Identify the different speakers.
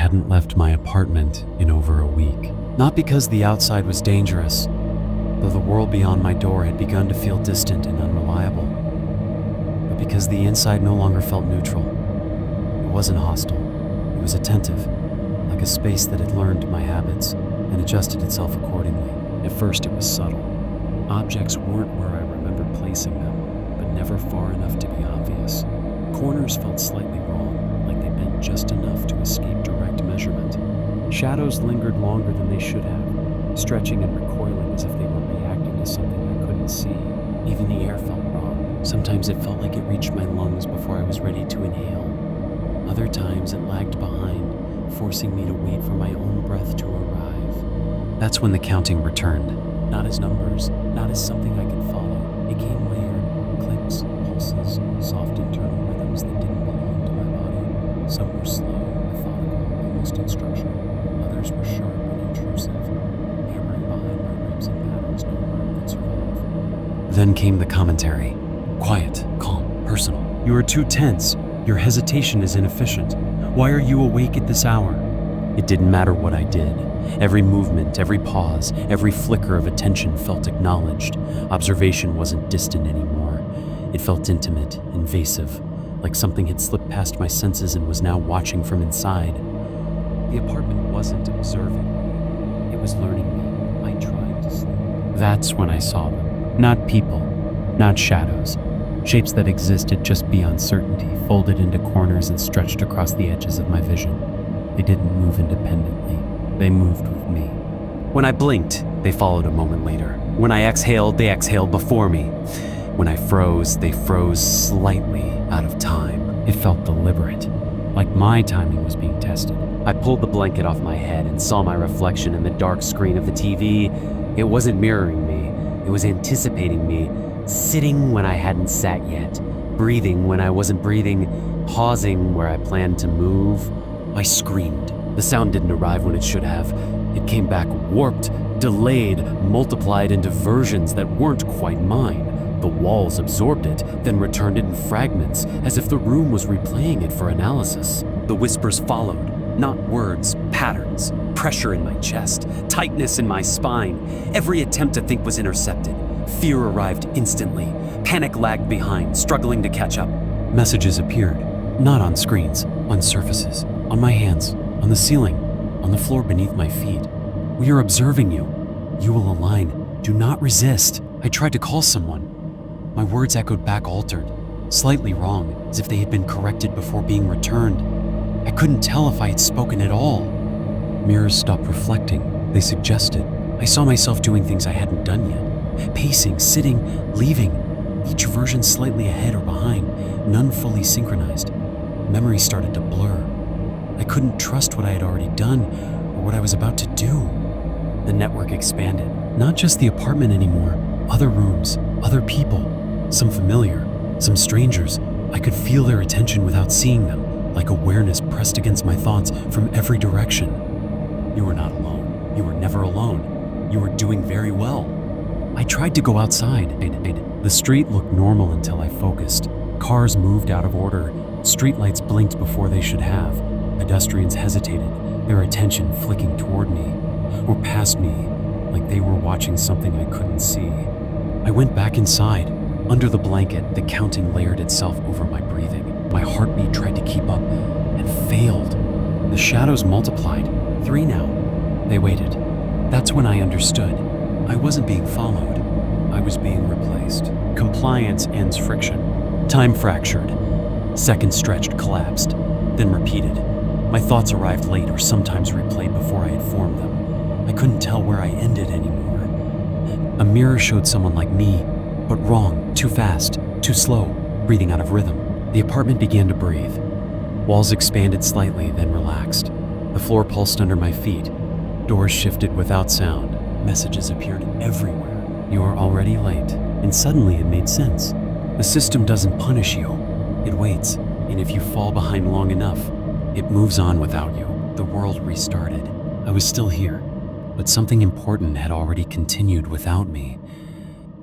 Speaker 1: hadn't left my apartment in over a week. Not because the outside was dangerous, though the world beyond my door had begun to feel distant and unreliable, but because the inside no longer felt neutral. It wasn't hostile, it was attentive, like a space that had learned my habits and adjusted itself accordingly. At first it was subtle. Objects weren't where I remembered placing them, but never far enough to be obvious. Corners felt slightly wrong, like they bent just enough to escape direct measurement. Shadows lingered longer than they should have, stretching and recoiling as if they were reacting to something I couldn't see. Even the air felt wrong. Sometimes it felt like it reached my lungs before I was ready to inhale. Other times it lagged behind, forcing me to wait for my own breath to arrive. That's when the counting returned. Not as numbers, not as something I could follow. It came layered, clicks, pulses, soft internal rhythms that didn't belong to my body. Some were slow, methodical, almost instructional. Others were sharp and intrusive, hammering behind my ribs in patterns no heart could survive. Then came the commentary. Quiet, calm, personal. You are too tense. Your hesitation is inefficient. Why are you awake at this hour? It didn't matter what I did. Every movement, every pause, every flicker of attention felt acknowledged. Observation wasn't distant anymore. It felt intimate, invasive, like something had slipped past my senses and was now watching from inside. The apartment wasn't observing me. It was learning me. I tried to sleep. That's when I saw them. Not people, not shadows. Shapes that existed just beyond certainty, folded into corners and stretched across the edges of my vision. They didn't move independently. They moved with me. When I blinked, they followed a moment later. When I exhaled, they exhaled before me. When I froze, they froze slightly out of time. It felt deliberate, like my timing was being tested. I pulled the blanket off my head and saw my reflection in the dark screen of the TV. It wasn't mirroring me. It was anticipating me, sitting when I hadn't sat yet, breathing when I wasn't breathing, pausing where I planned to move. I screamed. The sound didn't arrive when it should have. It came back warped, delayed, multiplied into versions that weren't quite mine. The walls absorbed it, then returned it in fragments, as if the room was replaying it for analysis. The whispers followed, not words, patterns, pressure in my chest, tightness in my spine. Every attempt to think was intercepted. Fear arrived instantly. Panic lagged behind, struggling to catch up. Messages appeared, not on screens, on surfaces, on my hands, on the ceiling, on the floor beneath my feet. We are observing you. You will align. Do not resist. I tried to call someone. My words echoed back altered, slightly wrong, as if they had been corrected before being returned. I couldn't tell if I had spoken at all. Mirrors stopped reflecting. They suggested. I saw myself doing things I hadn't done yet. Pacing, sitting, leaving. Each version slightly ahead or behind, none fully synchronized. Memory started to blur. I couldn't trust what I had already done or what I was about to do. The network expanded. Not just the apartment anymore. Other rooms, other people. Some familiar, some strangers. I could feel their attention without seeing them, like awareness pressed against my thoughts from every direction. You were not alone. You were never alone. You were doing very well. I tried to go outside. The street looked normal until I focused. Cars moved out of order. Streetlights blinked before they should have. Pedestrians hesitated, their attention flicking toward me, or past me, like they were watching something I couldn't see. I went back inside. Under the blanket, the counting layered itself over my breathing. My heartbeat tried to keep up, and failed. The shadows multiplied. 3 now. They waited. That's when I understood. I wasn't being followed. I was being replaced. Compliance ends friction. Time fractured. Seconds stretched, collapsed, then repeated. My thoughts arrived late or sometimes replayed before I had formed them. I couldn't tell where I ended anymore. A mirror showed someone like me, but wrong, too fast, too slow, breathing out of rhythm. The apartment began to breathe. Walls expanded slightly, then relaxed. The floor pulsed under my feet. Doors shifted without sound. Messages appeared everywhere. You are already late. And suddenly it made sense. The system doesn't punish you. It waits, and if you fall behind long enough, it moves on without you. The world restarted. I was still here, but something important had already continued without me.